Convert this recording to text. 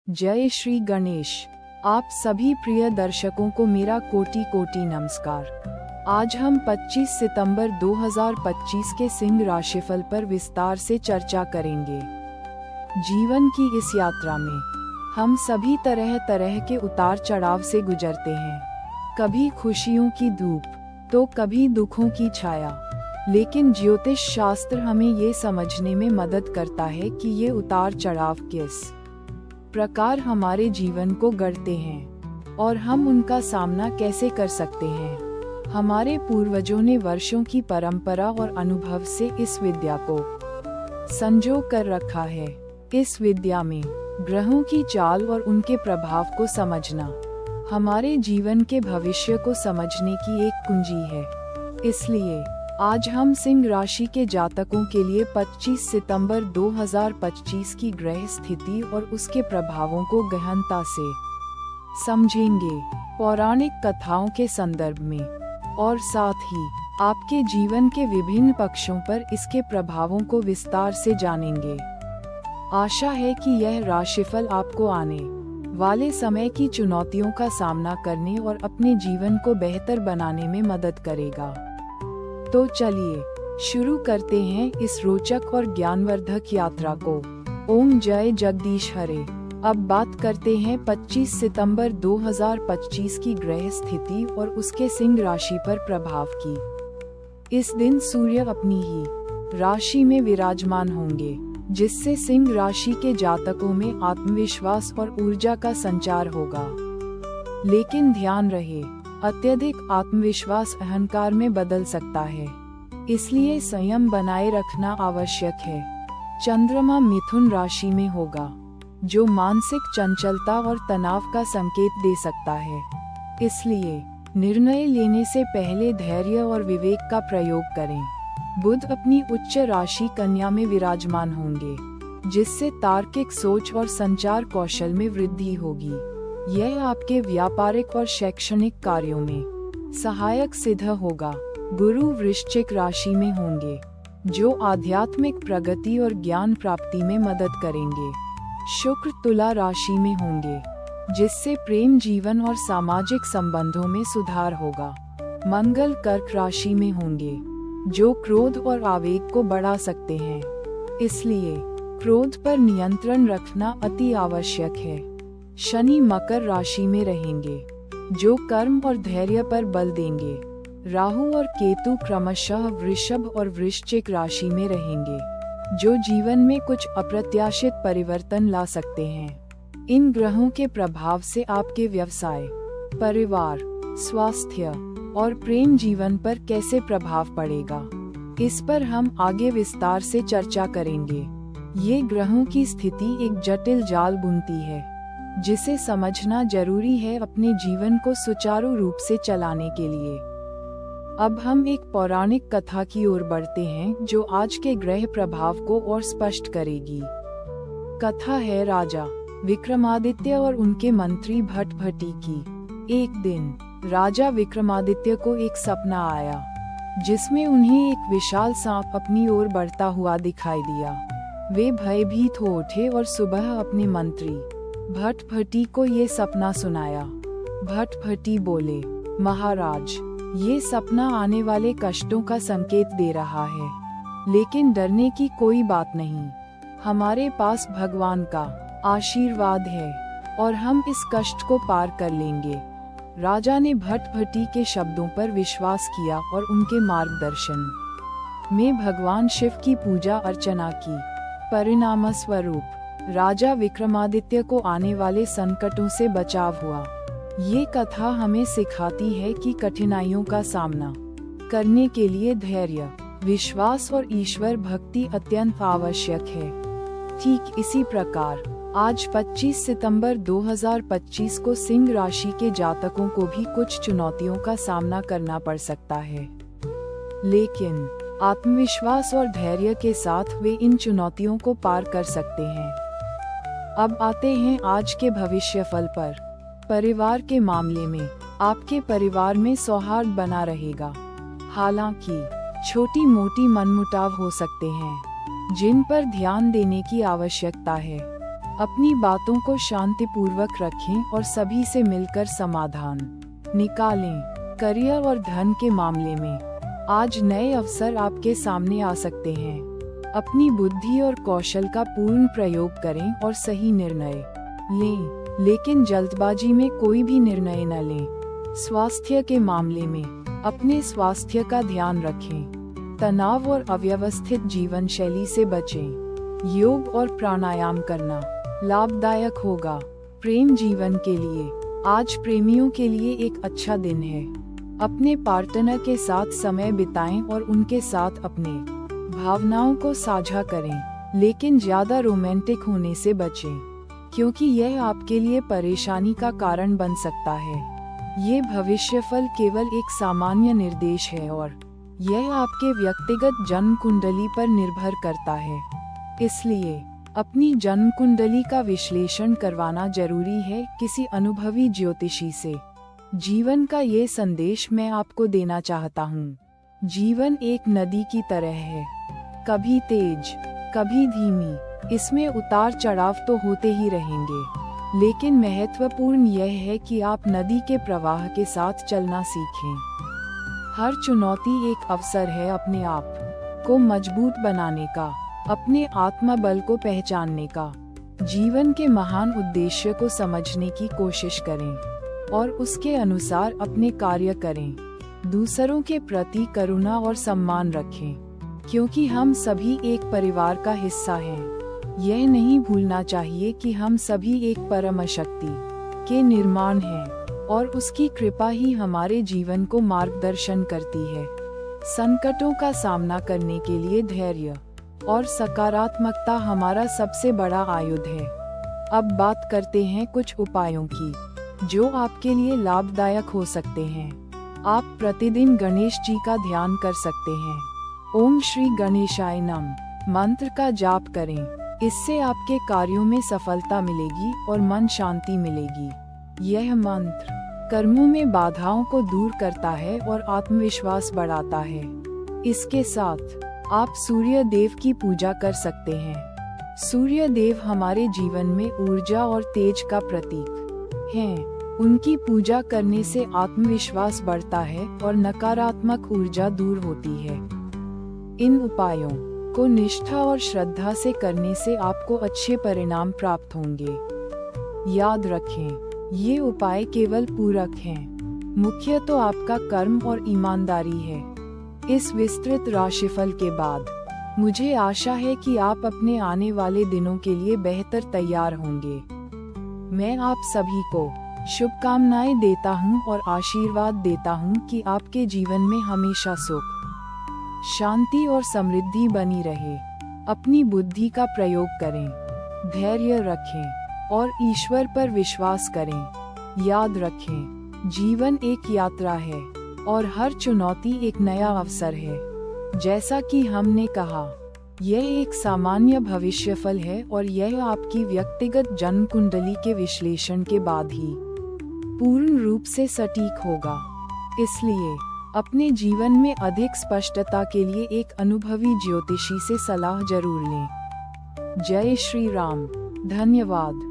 जय श्री गणेश। आप सभी प्रिय दर्शकों को मेरा कोटि कोटि नमस्कार। आज हम 25 सितंबर 2025 के सिंह राशिफल पर विस्तार से चर्चा करेंगे। जीवन की इस यात्रा में हम सभी तरह तरह के उतार चढ़ाव से गुजरते हैं, कभी खुशियों की धूप तो कभी दुखों की छाया। लेकिन ज्योतिष शास्त्र हमें ये समझने में मदद करता है कि ये उतार चढ़ाव किस प्रकार हमारे जीवन को गढ़ते हैं और हम उनका सामना कैसे कर सकते हैं। हमारे पूर्वजों ने वर्षों की परंपरा और अनुभव से इस विद्या को संजो कर रखा है। इस विद्या में ग्रहों की चाल और उनके प्रभाव को समझना हमारे जीवन के भविष्य को समझने की एक कुंजी है। इसलिए आज हम सिंह राशि के जातकों के लिए 25 सितंबर 2025 की ग्रह स्थिति और उसके प्रभावों को गहनता से समझेंगे, पौराणिक कथाओं के संदर्भ में, और साथ ही आपके जीवन के विभिन्न पक्षों पर इसके प्रभावों को विस्तार से जानेंगे। आशा है कि यह राशिफल आपको आने वाले समय की चुनौतियों का सामना करने और अपने जीवन को बेहतर बनाने में मदद करेगा। तो चलिए शुरू करते हैं इस रोचक और ज्ञानवर्धक यात्रा को। ओम जय जगदीश हरे। अब बात करते हैं 25 सितंबर 2025 की ग्रह स्थिति और उसके सिंह राशि पर प्रभाव की। इस दिन सूर्य अपनी ही राशि में विराजमान होंगे, जिससे सिंह राशि के जातकों में आत्मविश्वास और ऊर्जा का संचार होगा। लेकिन ध्यान रहे, अत्यधिक आत्मविश्वास अहंकार में बदल सकता है, इसलिए संयम बनाए रखना आवश्यक है। चंद्रमा मिथुन राशि में होगा, जो मानसिक चंचलता और तनाव का संकेत दे सकता है। इसलिए निर्णय लेने से पहले धैर्य और विवेक का प्रयोग करें। बुध अपनी उच्च राशि कन्या में विराजमान होंगे, जिससे तार्किक सोच और संचार कौशल में वृद्धि होगी। यह आपके व्यापारिक और शैक्षणिक कार्यों में सहायक सिद्ध होगा। गुरु वृश्चिक राशि में होंगे, जो आध्यात्मिक प्रगति और ज्ञान प्राप्ति में मदद करेंगे। शुक्र तुला राशि में होंगे, जिससे प्रेम जीवन और सामाजिक संबंधों में सुधार होगा। मंगल कर्क राशि में होंगे, जो क्रोध और आवेग को बढ़ा सकते हैं, इसलिए क्रोध पर नियंत्रण रखना अति आवश्यक है। शनि मकर राशि में रहेंगे, जो कर्म और धैर्य पर बल देंगे। राहु और केतु क्रमशः वृषभ और वृश्चिक राशि में रहेंगे, जो जीवन में कुछ अप्रत्याशित परिवर्तन ला सकते हैं। इन ग्रहों के प्रभाव से आपके व्यवसाय, परिवार, स्वास्थ्य और प्रेम जीवन पर कैसे प्रभाव पड़ेगा, इस पर हम आगे विस्तार से चर्चा करेंगे। ये ग्रहों की स्थिति एक जटिल जाल बुनती है, जिसे समझना जरूरी है अपने जीवन को सुचारू रूप से चलाने के लिए। अब हम एक पौराणिक कथा की ओर बढ़ते हैं, जो आज के ग्रह प्रभाव को और स्पष्ट करेगी। कथा है राजा विक्रमादित्य और उनके मंत्री भट्टभटी की। एक दिन राजा विक्रमादित्य को एक सपना आया, जिसमें उन्हें एक विशाल सांप अपनी ओर बढ़ता हुआ दिखाई दिया। वे भयभीत हो उठे और सुबह अपने मंत्री भट्टभटी को ये सपना सुनाया। भट्टभटी बोले, महाराज, ये सपना आने वाले कष्टों का संकेत दे रहा है, लेकिन डरने की कोई बात नहीं। हमारे पास भगवान का आशीर्वाद है और हम इस कष्ट को पार कर लेंगे। राजा ने भट्टभटी के शब्दों पर विश्वास किया और उनके मार्गदर्शन में भगवान शिव की पूजा अर्चना की। परिणाम स्वरूप राजा विक्रमादित्य को आने वाले संकटों से बचाव हुआ। ये कथा हमें सिखाती है कि कठिनाइयों का सामना करने के लिए धैर्य, विश्वास और ईश्वर भक्ति अत्यंत आवश्यक है। ठीक इसी प्रकार आज 25 सितंबर 2025 को सिंह राशि के जातकों को भी कुछ चुनौतियों का सामना करना पड़ सकता है, लेकिन आत्मविश्वास और धैर्य के साथ वे इन चुनौतियों को पार कर सकते हैं। अब आते हैं आज के भविष्यफल पर। परिवार के मामले में आपके परिवार में सौहार्द बना रहेगा। हालांकि छोटी मोटी मनमुटाव हो सकते हैं, जिन पर ध्यान देने की आवश्यकता है। अपनी बातों को शांतिपूर्वक रखें और सभी से मिलकर समाधान निकालें। करियर और धन के मामले में आज नए अवसर आपके सामने आ सकते हैं। अपनी बुद्धि और कौशल का पूर्ण प्रयोग करें और सही निर्णय लें, लेकिन जल्दबाजी में कोई भी निर्णय न लें। स्वास्थ्य के मामले में अपने स्वास्थ्य का ध्यान रखें। तनाव और अव्यवस्थित जीवन शैली से बचें। योग और प्राणायाम करना लाभदायक होगा। प्रेम जीवन के लिए आज प्रेमियों के लिए एक अच्छा दिन है। अपने पार्टनर के साथ समय बिताएं और उनके साथ अपने भावनाओं को साझा करें, लेकिन ज्यादा रोमांटिक होने से बचें, क्योंकि यह आपके लिए परेशानी का कारण बन सकता है। ये भविष्यफल केवल एक सामान्य निर्देश है और यह आपके व्यक्तिगत जन्म कुंडली पर निर्भर करता है। इसलिए अपनी जन्म कुंडली का विश्लेषण करवाना जरूरी है किसी अनुभवी ज्योतिषी से। जीवन का ये संदेश मैं आपको देना चाहता हूँ। जीवन एक नदी की तरह है, कभी तेज कभी धीमी। इसमें उतार चढ़ाव तो होते ही रहेंगे, लेकिन महत्वपूर्ण यह है कि आप नदी के प्रवाह के साथ चलना सीखें। हर चुनौती एक अवसर है अपने आप को मजबूत बनाने का, अपने आत्मबल को पहचानने का। जीवन के महान उद्देश्य को समझने की कोशिश करें और उसके अनुसार अपने कार्य करें। दूसरों के प्रति करुणा और सम्मान रखें, क्योंकि हम सभी एक परिवार का हिस्सा हैं। यह नहीं भूलना चाहिए कि हम सभी एक परम शक्ति के निर्माण हैं और उसकी कृपा ही हमारे जीवन को मार्गदर्शन करती है। संकटों का सामना करने के लिए धैर्य और सकारात्मकता हमारा सबसे बड़ा आयुध है। अब बात करते हैं कुछ उपायों की जो आपके लिए लाभदायक हो सकते हैं। आप प्रतिदिन गणेश जी का ध्यान कर सकते हैं। ओम श्री गणेशाय नमः मंत्र का जाप करें। इससे आपके कार्यों में सफलता मिलेगी और मन शांति मिलेगी। यह मंत्र कर्मों में बाधाओं को दूर करता है और आत्मविश्वास बढ़ाता है। इसके साथ आप सूर्य देव की पूजा कर सकते हैं। सूर्य देव हमारे जीवन में ऊर्जा और तेज का प्रतीक हैं। उनकी पूजा करने से आत्मविश्वास बढ़ता है और नकारात्मक ऊर्जा दूर होती है। इन उपायों को निष्ठा और श्रद्धा से करने से आपको अच्छे परिणाम प्राप्त होंगे। याद रखें, ये उपाय केवल पूरक हैं। मुख्य तो आपका कर्म और ईमानदारी है। इस विस्तृत राशिफल के बाद मुझे आशा है कि आप अपने आने वाले दिनों के लिए बेहतर तैयार होंगे। मैं आप सभी को शुभकामनाएं देता हूं और आशीर्वाद देता हूं कि आपके जीवन में हमेशा सुख, शांति और समृद्धि बनी रहे। अपनी बुद्धि का प्रयोग करें, धैर्य रखें और ईश्वर पर विश्वास करें। याद रखें, जीवन एक यात्रा है और हर चुनौती एक नया अवसर है। जैसा कि हमने कहा, यह एक सामान्य भविष्यफल है और यह आपकी व्यक्तिगत जन्म कुंडली के विश्लेषण के बाद ही पूर्ण रूप से सटीक होगा। इसलिए अपने जीवन में अधिक स्पष्टता के लिए एक अनुभवी ज्योतिषी से सलाह जरूर लें। जय श्री राम। धन्यवाद।